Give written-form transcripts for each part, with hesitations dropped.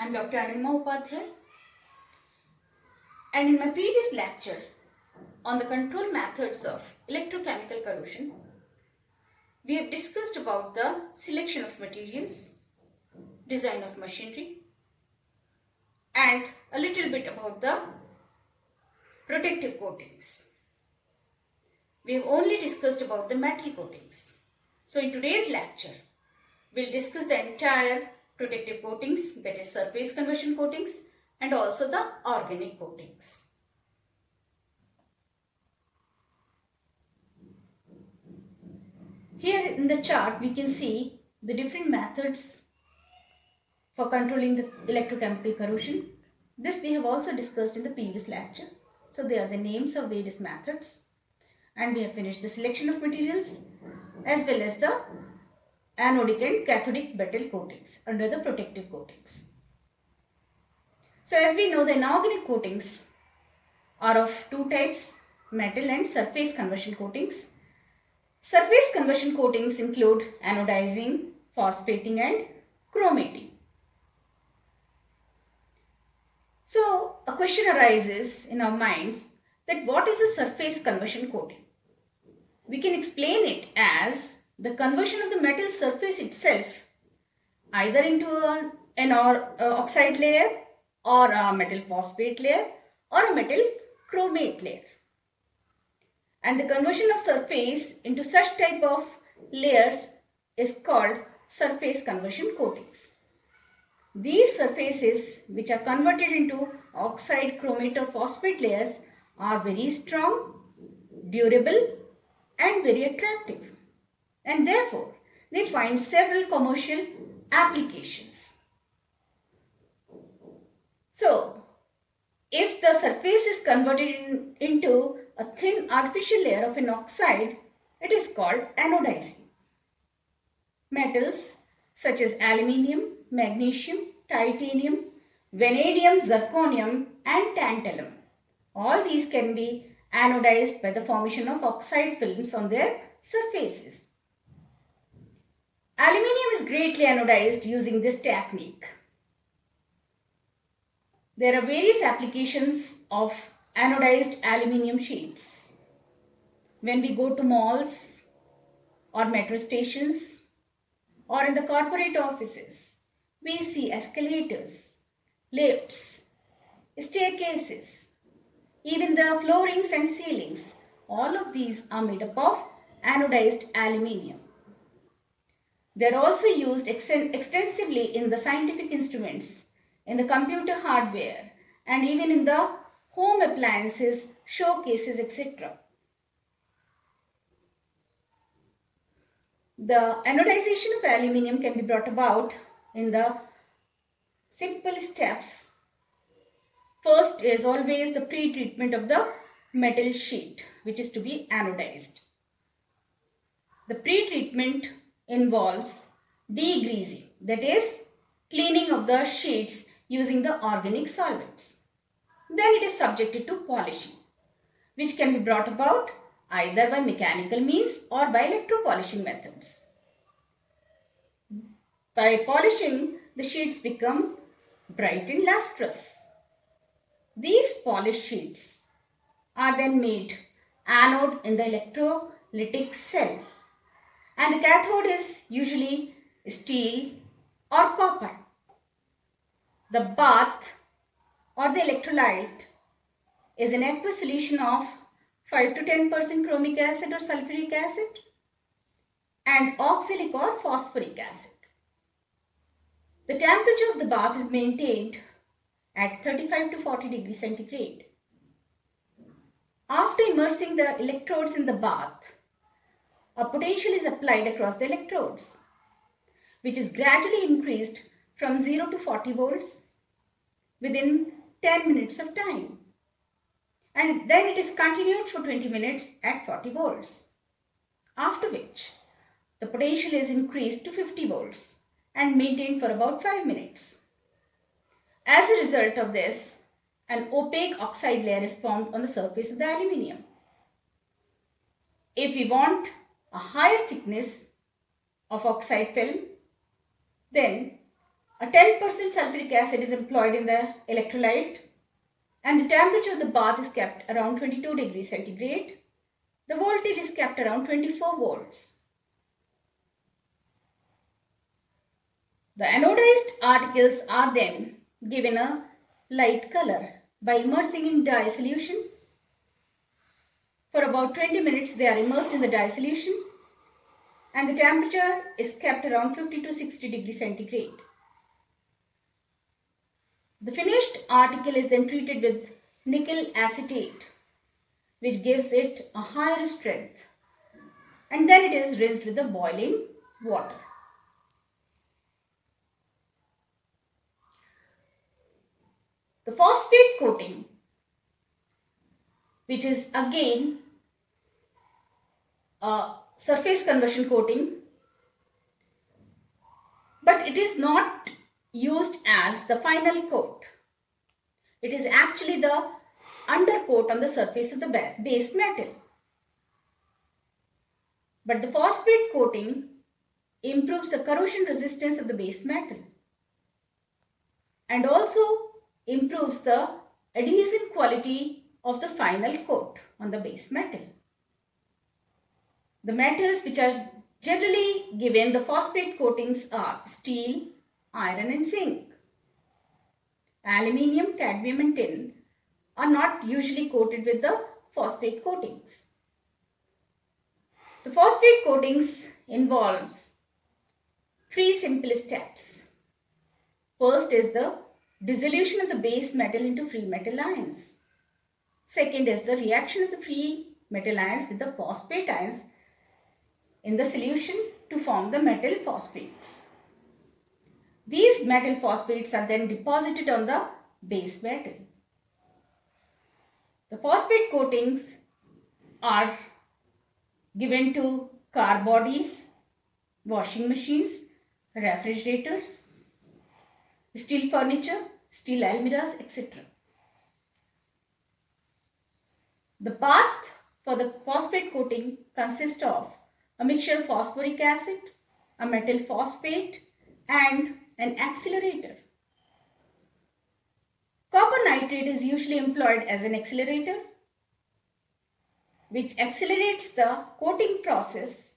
I'm Dr. Anima Upadhyay, and in my previous lecture on the control methods of electrochemical corrosion, we have discussed about the selection of materials, design of machinery, and a little bit about the protective coatings. We have only discussed about the metal coatings. So in today's lecture, we'll discuss the entire protective coatings, that is surface conversion coatings, and also the organic coatings. Here in the chart we can see the different methods for controlling the electrochemical corrosion. This we have also discussed in the previous lecture. So they are the names of various methods, and we have finished the selection of materials as well as the anodic and cathodic metal coatings under the protective coatings. So as we know, the inorganic coatings are of two types, metal and surface conversion coatings. Surface conversion coatings include anodizing, phosphating and chromating. So a question arises in our minds that what is a surface conversion coating? We can explain it as the conversion of the metal surface itself either into an oxide layer or a metal phosphate layer or a metal chromate layer. And the conversion of surface into such type of layers is called surface conversion coatings. These surfaces which are converted into oxide, chromate or phosphate layers are very strong, durable and very attractive, and therefore they find several commercial applications. So if the surface is converted into a thin artificial layer of an oxide, it is called anodizing. Metals such as aluminium, magnesium, titanium, vanadium, zirconium and tantalum, all these can be anodized by the formation of oxide films on their surfaces. Aluminium is greatly anodized using this technique. There are various applications of anodized aluminium sheets. When we go to malls or metro stations or in the corporate offices, we see escalators, lifts, staircases, even the floorings and ceilings. All of these are made up of anodized aluminium. They are also used extensively in the scientific instruments, in the computer hardware, and even in the home appliances, showcases, etc. The anodization of aluminium can be brought about in the simple steps. First is always the pre-treatment of the metal sheet which is to be anodized. The pre-treatment involves degreasing, that is cleaning of the sheets using the organic solvents. Then it is subjected to polishing, which can be brought about either by mechanical means or by electropolishing methods. By polishing, the sheets become bright and lustrous. These polished sheets are then made anode in the electrolytic cell, and the cathode is usually steel or copper. The bath or the electrolyte is an aqueous solution of 5 to 10% chromic acid or sulfuric acid and oxalic or phosphoric acid. The temperature of the bath is maintained at 35 to 40 degrees centigrade. After immersing the electrodes in the bath, a potential is applied across the electrodes, which is gradually increased from 0 to 40 volts within 10 minutes of time. And then it is continued for 20 minutes at 40 volts. After which, the potential is increased to 50 volts and maintained for about 5 minutes. As a result of this, an opaque oxide layer is formed on the surface of the aluminium. If we want a higher thickness of oxide film, then A 10% sulfuric acid is employed in the electrolyte and the temperature of the bath is kept around 22 degrees centigrade. The voltage is kept around 24 volts. The anodized articles are then given a light color by immersing in dye solution. For about 20 minutes they are immersed in the dye solution and the temperature is kept around 50 to 60 degrees centigrade. The finished article is then treated with nickel acetate, which gives it a higher strength, and then it is rinsed with the boiling water. The phosphate coating, which is again a surface conversion coating, but it is not used as the final coat. It is actually the undercoat on the surface of the base metal. But the phosphate coating improves the corrosion resistance of the base metal and also improves the adhesion quality of the final coat on the base metal. The metals which are generally given the phosphate coatings are steel, iron and zinc. Aluminium, cadmium and tin are not usually coated with the phosphate coatings. The phosphate coatings involves 3 simple steps. First is the dissolution of the base metal into free metal ions. Second is the reaction of the free metal ions with the phosphate ions in the solution to form the metal phosphates. These metal phosphates are then deposited on the base metal. The phosphate coatings are given to car bodies, washing machines, refrigerators, steel furniture, steel almirahs, etc. The bath for the phosphate coating consists of a mixture of phosphoric acid, a metal phosphate and an accelerator. Copper nitrate is usually employed as an accelerator, which accelerates the coating process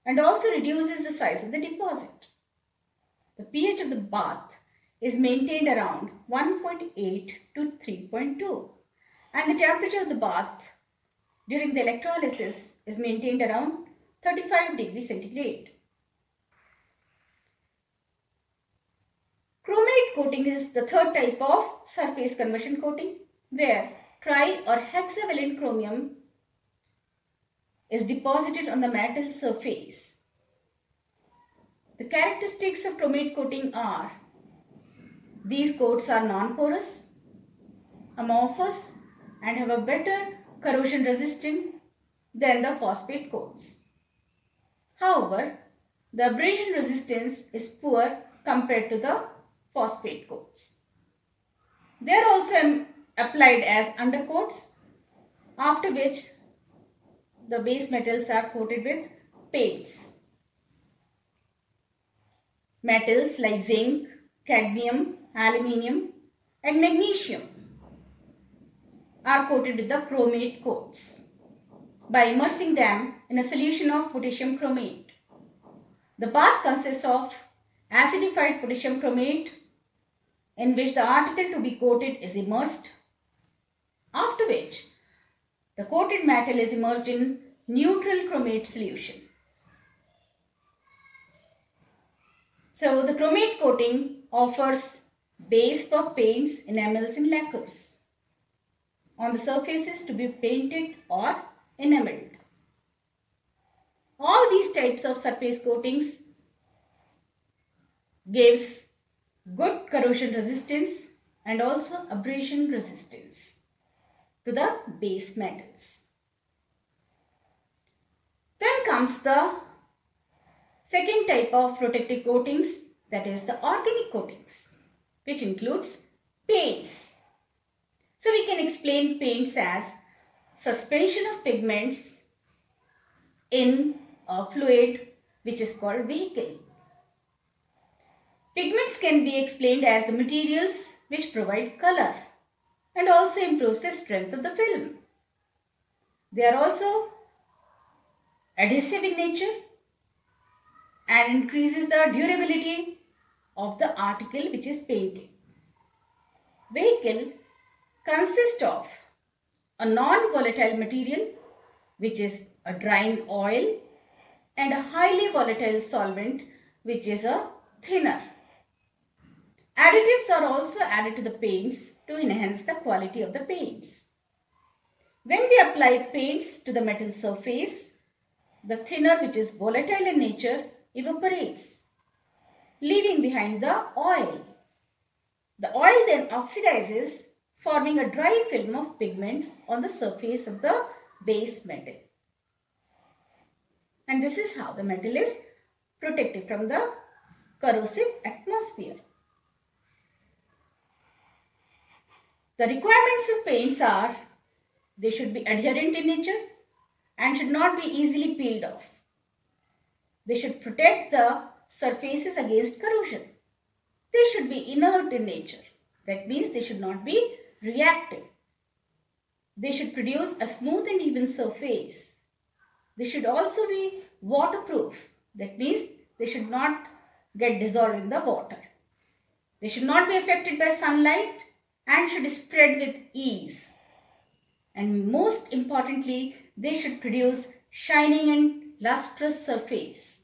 and also reduces the size of the deposit. The pH of the bath is maintained around 1.8 to 3.2 and the temperature of the bath during the electrolysis is maintained around 35 degrees centigrade. Chromate coating is the third type of surface conversion coating where tri or hexavalent chromium is deposited on the metal surface. The characteristics of chromate coating are: these coats are non-porous, amorphous and have a better corrosion resistance than the phosphate coats. However, the abrasion resistance is poor compared to the phosphate coats. They are also applied as undercoats, after which the base metals are coated with paints. Metals like zinc, cadmium, aluminium and magnesium are coated with the chromate coats by immersing them in a solution of potassium chromate. The bath consists of acidified potassium chromate in which the article to be coated is immersed, after which the coated metal is immersed in neutral chromate solution. So the chromate coating offers base for paints, enamels and lacquers on the surfaces to be painted or enameled. All these types of surface coatings gives good corrosion resistance and also abrasion resistance to the base metals. Then comes the second type of protective coatings, that is the organic coatings, which includes paints. So we can explain paints as suspension of pigments in a fluid which is called vehicle. Pigments can be explained as the materials which provide color and also improves the strength of the film. They are also adhesive in nature and increases the durability of the article which is painted. Vehicle consists of a non-volatile material which is a drying oil and a highly volatile solvent which is a thinner. Additives are also added to the paints to enhance the quality of the paints. When we apply paints to the metal surface, the thinner which is volatile in nature evaporates, leaving behind the oil. The oil then oxidizes, forming a dry film of pigments on the surface of the base metal. And this is how the metal is protected from the corrosive atmosphere. The requirements of paints are they should be adherent in nature and should not be easily peeled off. They should protect the surfaces against corrosion. They should be inert in nature. That means they should not be reactive. They should produce a smooth and even surface. They should also be waterproof. That means they should not get dissolved in the water. They should not be affected by sunlight and should spread with ease. And most importantly, they should produce shining and lustrous surface.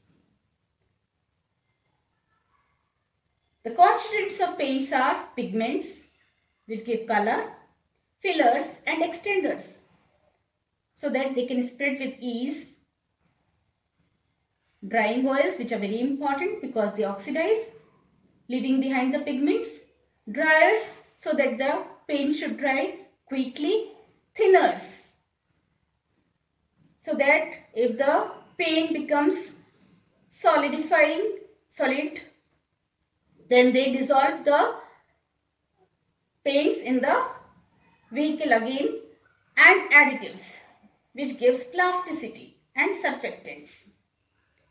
The constituents of paints are pigments, which give color, fillers and extenders, so that they can spread with ease. Drying oils, which are very important because they oxidize, leaving behind the pigments. Dryers, so that the paint should dry quickly. Thinners, so that if the paint becomes solid, then they dissolve the paints in the vehicle again. And additives, which gives plasticity, and surfactants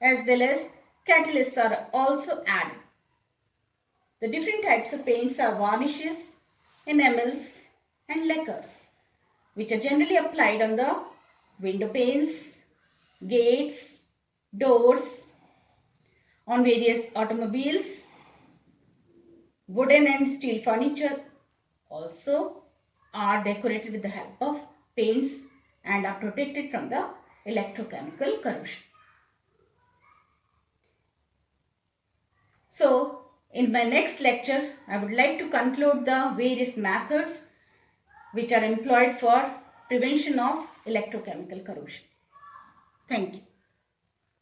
as well as catalysts are also added. The different types of paints are varnishes, enamels and lacquers, which are generally applied on the window panes, gates, doors, on various automobiles, wooden and steel furniture also are decorated with the help of paints and are protected from the electrochemical corrosion. So, in my next lecture, I would like to conclude the various methods which are employed for prevention of electrochemical corrosion. Thank you.